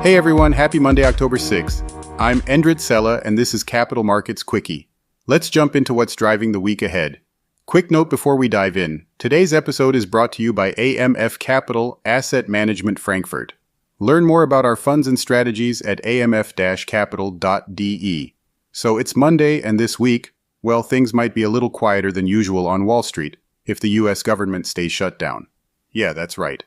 Hey everyone, happy Monday, October 6th. I'm Endrit Sella, and this is Capital Markets Quickie. Let's jump into what's driving the week ahead. Quick note before we dive in. Today's episode is brought to you by AMF Capital Asset Management Frankfurt. Learn more about our funds and strategies at amf-capital.de. So it's Monday, and this week, well, things might be a little quieter than usual on Wall Street if the US government stays shut down. Yeah, that's right.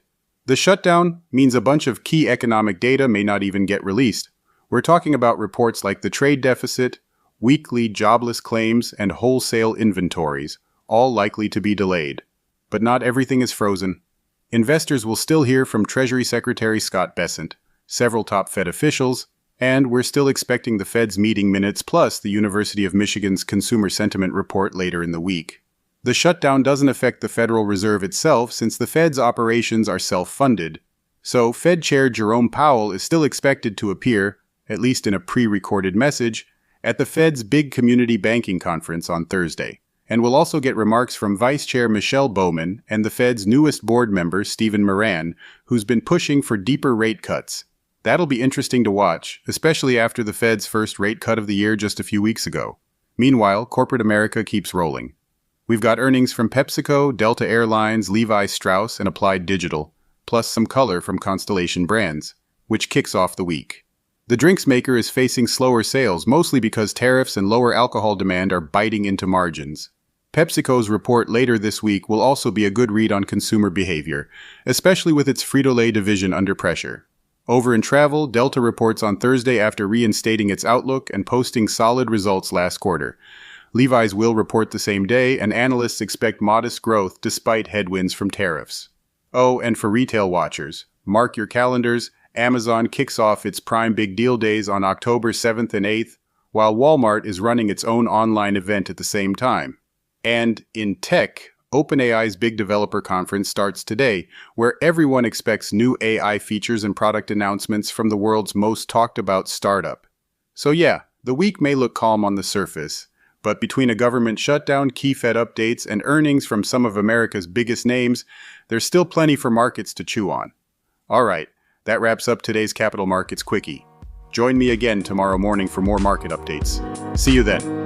The shutdown means a bunch of key economic data may not even get released. We're talking about reports like the trade deficit, weekly jobless claims, and wholesale inventories, all likely to be delayed. But not everything is frozen. Investors will still hear from Treasury Secretary Scott Bessent, several top Fed officials, and we're still expecting the Fed's meeting minutes plus the University of Michigan's Consumer Sentiment Report later in the week. The shutdown doesn't affect the Federal Reserve itself since the Fed's operations are self-funded, so Fed Chair Jerome Powell is still expected to appear, at least in a pre-recorded message, at the Fed's big community banking conference on Thursday, and we'll also get remarks from Vice Chair Michelle Bowman and the Fed's newest board member, Stephen Moran, who's been pushing for deeper rate cuts. That'll be interesting to watch, especially after the Fed's first rate cut of the year just a few weeks ago. Meanwhile, corporate America keeps rolling. We've got earnings from PepsiCo, Delta Airlines, Levi Strauss, and Applied Digital, plus some color from Constellation Brands, which kicks off the week. The drinks maker is facing slower sales, mostly because tariffs and lower alcohol demand are biting into margins. PepsiCo's report later this week will also be a good read on consumer behavior, especially with its Frito-Lay division under pressure. Over in travel, Delta reports on Thursday after reinstating its outlook and posting solid results last quarter. Levi's will report the same day, and analysts expect modest growth despite headwinds from tariffs. Oh, and for retail watchers, mark your calendars, Amazon kicks off its Prime Big Deal Days on October 7th and 8th, while Walmart is running its own online event at the same time. And in tech, OpenAI's Big Developer Conference starts today, where everyone expects new AI features and product announcements from the world's most talked about startup. So yeah, the week may look calm on the surface, but between a government shutdown, key Fed updates, and earnings from some of America's biggest names, there's still plenty for markets to chew on. All right, that wraps up today's Capital Markets Quickie. Join me again tomorrow morning for more market updates. See you then.